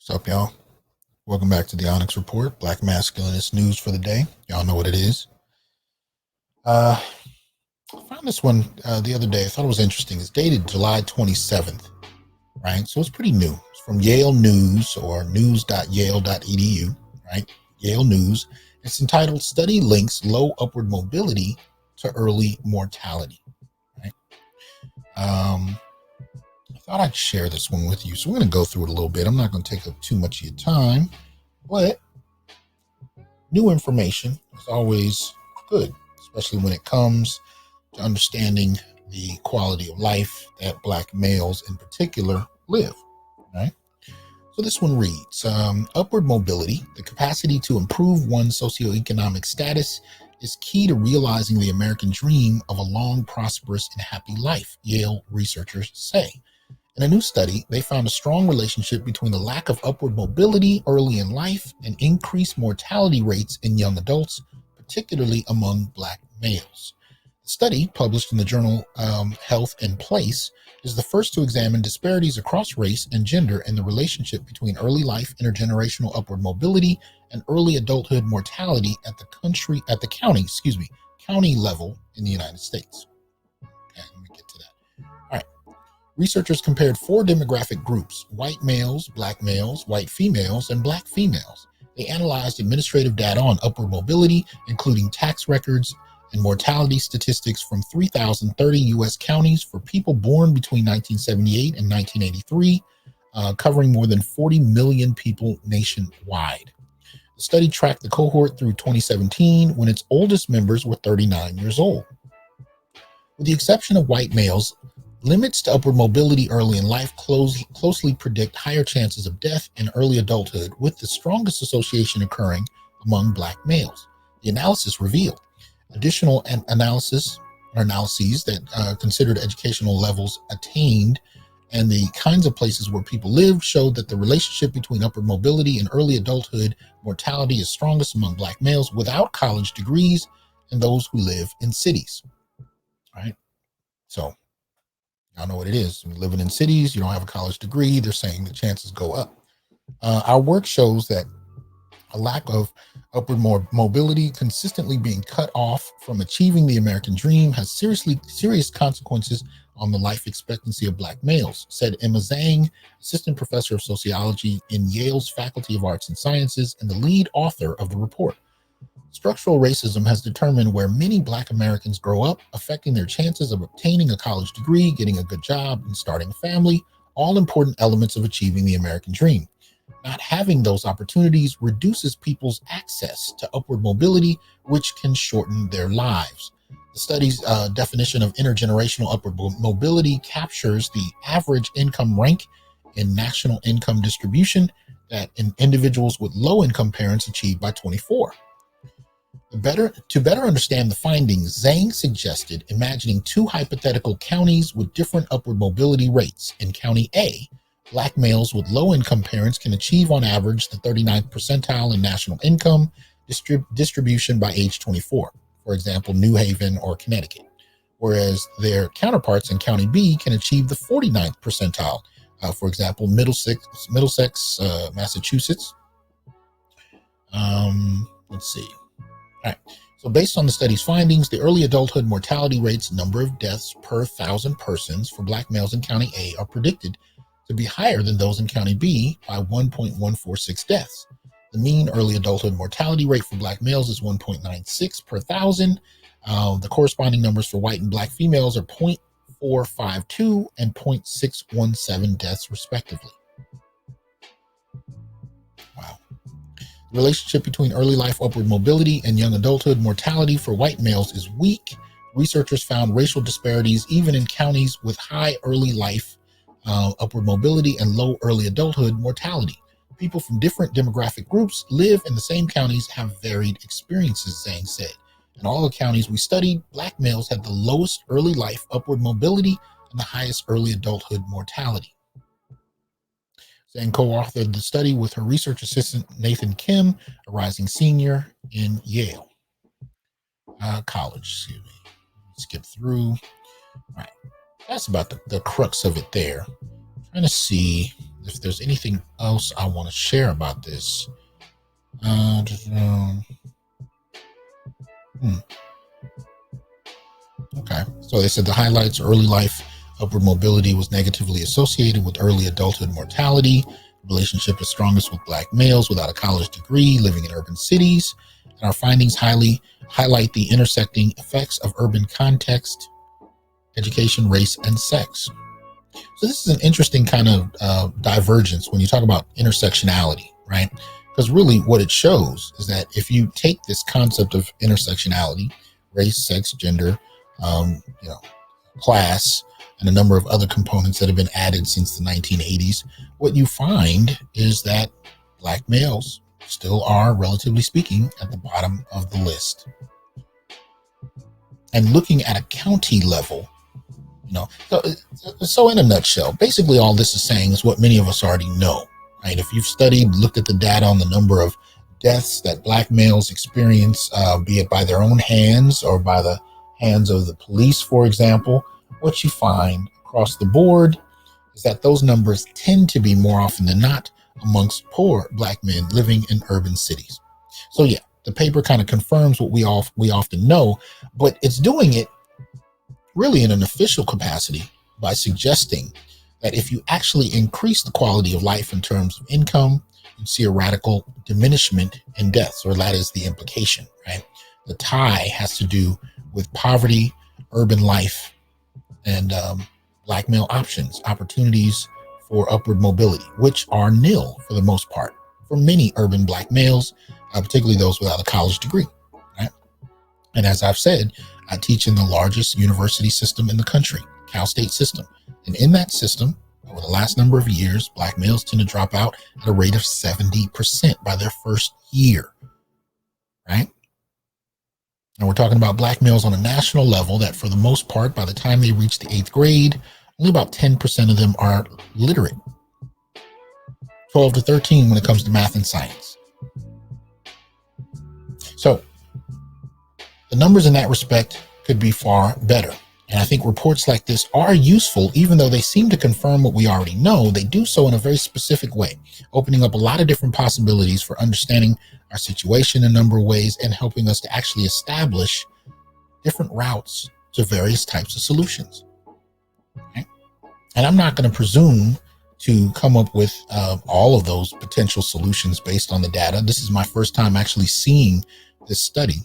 What's up, y'all? Welcome back to the Onyx Report, Black Masculinist news for the day. Y'all know what it is. I found this one the other day. I thought it was interesting. It's dated July 27th, right? So it's pretty new. It's from Yale News or news.yale.edu, right? Yale News. It's entitled Study Links Low Upward Mobility to Early Mortality, right? I thought I'd share this one with you. So we're going to go through it a little bit. I'm not going to take up too much of your time, but new information is always good, especially when it comes to understanding the quality of life that Black males in particular live, right? So this one reads, upward mobility, the capacity to improve one's socioeconomic status, is key to realizing the American dream of a long, prosperous, and happy life, Yale researchers say. In a new study, they found a strong relationship between the lack of upward mobility early in life and increased mortality rates in young adults, particularly among Black males. The study, published in the journal Health and Place, is the first to examine disparities across race and gender in the relationship between early life intergenerational upward mobility and early adulthood mortality at the county level in the United States. Okay, let me get to that. All right. Researchers compared 4 demographic groups: white males, Black males, white females, and Black females. They analyzed administrative data on upward mobility, including tax records and mortality statistics from 3,030 U.S. counties for people born between 1978 and 1983, covering more than 40 million people nationwide. The study tracked the cohort through 2017, when its oldest members were 39 years old. With the exception of white males, limits to upward mobility early in life closely predict higher chances of death in early adulthood, with the strongest association occurring among Black males. The analysis revealed additional analyses that considered educational levels attained and the kinds of places where people live showed that the relationship between upward mobility and early adulthood mortality is strongest among Black males without college degrees and those who live in cities. All right. So y'all know what it is. Living in cities, you don't have a college degree, they're saying the chances go up. Our work shows that a lack of upward mobility consistently being cut off from achieving the American dream has serious consequences on the life expectancy of Black males, said Emma Zhang, assistant professor of sociology in Yale's Faculty of Arts and Sciences and the lead author of the report. Structural racism has determined where many Black Americans grow up, affecting their chances of obtaining a college degree, getting a good job, and starting a family, all important elements of achieving the American dream. Not having those opportunities reduces people's access to upward mobility, which can shorten their lives. The study's definition of intergenerational upward mobility captures the average income rank in national income distribution that individuals with low-income parents achieve by 24. To better understand the findings, Zhang suggested imagining 2 hypothetical counties with different upward mobility rates. In County A, Black males with low-income parents can achieve on average the 39th percentile in national income distribution by age 24, for example, New Haven or Connecticut, whereas their counterparts in County B can achieve the 49th percentile, for example, Middlesex, Massachusetts. Let's see. All right. So based on the study's findings, the early adulthood mortality rates, number of deaths per 1,000 persons for Black males in County A, are predicted to be higher than those in County B by 1.146 deaths. The mean early adulthood mortality rate for Black males is 1.96 per 1,000. The corresponding numbers for white and Black females are 0.452 and 0.617 deaths, respectively. Wow. The relationship between early life upward mobility and young adulthood mortality for white males is weak. Researchers found racial disparities even in counties with high early life upward mobility and low early adulthood mortality. People from different demographic groups live in the same counties, have varied experiences, Zhang said. In all the counties we studied, Black males had the lowest early life upward mobility and the highest early adulthood mortality. Zhang co-authored the study with her research assistant, Nathan Kim, a rising senior in Yale College. Skip through. All right. That's about the crux of it there. I'm trying to see if there's anything else I want to share about this. Okay, so they said the highlights: early life upward mobility was negatively associated with early adulthood mortality. Relationship is strongest with Black males without a college degree living in urban cities. And our findings highlight the intersecting effects of urban context, education, race, and sex. So this is an interesting kind of divergence when you talk about intersectionality, right? Because really what it shows is that if you take this concept of intersectionality, race, sex, gender, class, and a number of other components that have been added since the 1980s, what you find is that Black males still are, relatively speaking, at the bottom of the list. And looking at a county level, so in a nutshell, basically all this is saying is what many of us already know, right? If you've looked at the data on the number of deaths that Black males experience, be it by their own hands or by the hands of the police, for example, what you find across the board is that those numbers tend to be more often than not amongst poor Black men living in urban cities. So yeah, the paper kind of confirms what we often know, but it's doing it really in an official capacity by suggesting that if you actually increase the quality of life in terms of income, you see a radical diminishment in deaths, or that is the implication, right? The tie has to do with poverty, urban life, and Black male opportunities for upward mobility, which are nil for the most part for many urban Black males, particularly those without a college degree, right? And as I've said, I teach in the largest university system in the country, Cal State system. And in that system, over the last number of years, Black males tend to drop out at a rate of 70% by their first year, right? And we're talking about Black males on a national level that for the most part, by the time they reach the 8th grade, only about 10% of them are literate. 12 to 13 when it comes to math and science. So the numbers in that respect could be far better. And I think reports like this are useful, even though they seem to confirm what we already know. They do so in a very specific way, opening up a lot of different possibilities for understanding our situation in a number of ways and helping us to actually establish different routes to various types of solutions. Okay? And I'm not going to presume to come up with all of those potential solutions based on the data. This is my first time actually seeing this study.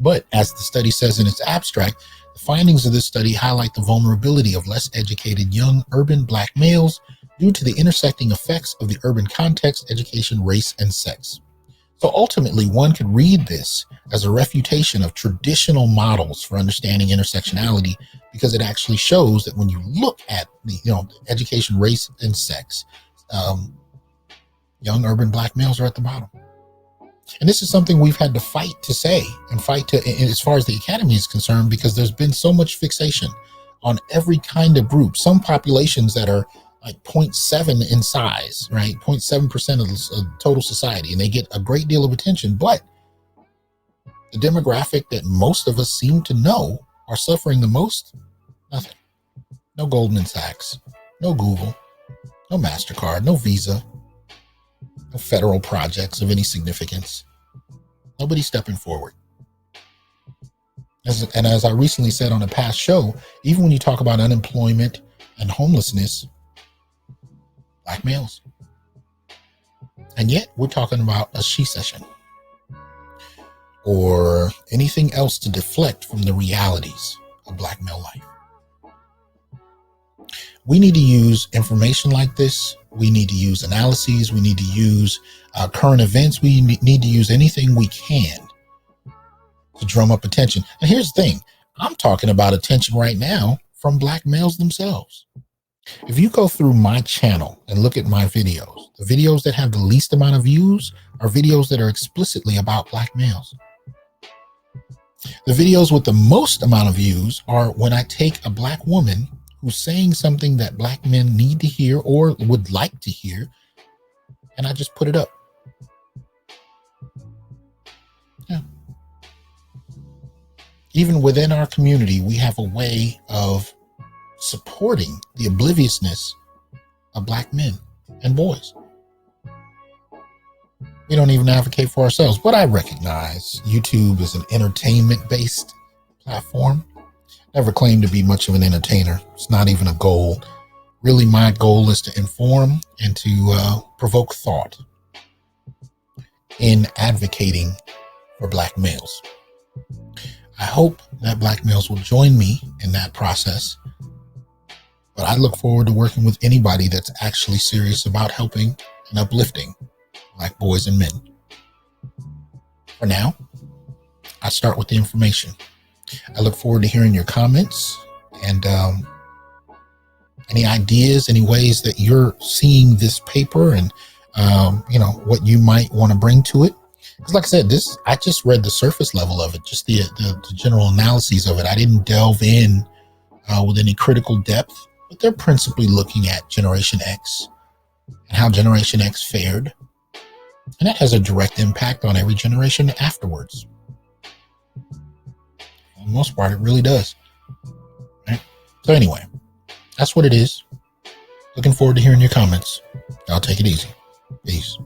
But as the study says in its abstract, the findings of this study highlight the vulnerability of less educated young urban Black males due to the intersecting effects of the urban context, education, race, and sex. So ultimately, one could read this as a refutation of traditional models for understanding intersectionality, because it actually shows that when you look at the education, race, and sex, young urban Black males are at the bottom. And this is something we've had to fight to say and fight to, as far as the academy is concerned, because there's been so much fixation on every kind of group. Some populations that are like 0.7 in size, right? 0.7% of the total society, and they get a great deal of attention. But the demographic that most of us seem to know are suffering the most, nothing. No Goldman Sachs, no Google, no MasterCard, no Visa, no federal projects of any significance. Nobody's stepping forward. And as I recently said on a past show, even when you talk about unemployment and homelessness, Black males. And yet we're talking about a she session or anything else to deflect from the realities of Black male life. We need to use information like this. We need to use analyses. We need to use current events. We need to use anything we can to drum up attention. And here's the thing. I'm talking about attention right now from Black males themselves. If you go through my channel and look at my videos, the videos that have the least amount of views are videos that are explicitly about Black males. The videos with the most amount of views are when I take a Black woman who's saying something that Black men need to hear or would like to hear, and I just put it up. Yeah. Even within our community, we have a way of supporting the obliviousness of Black men and boys. We don't even advocate for ourselves, but I recognize YouTube is an entertainment-based platform. Never claimed to be much of an entertainer. It's not even a goal. Really, my goal is to inform and to provoke thought in advocating for Black males. I hope that Black males will join me in that process, but I look forward to working with anybody that's actually serious about helping and uplifting Black boys and men. For now, I start with the information. I look forward to hearing your comments and any ideas, any ways that you're seeing this paper and, what you might want to bring to it. Because like I said, I just read the surface level of it, just the general analyses of it. I didn't delve in with any critical depth, but they're principally looking at Generation X and how Generation X fared. And that has a direct impact on every generation afterwards. For the most part, it really does. Right? So anyway, that's what it is. Looking forward to hearing your comments. Y'all take it easy. Peace.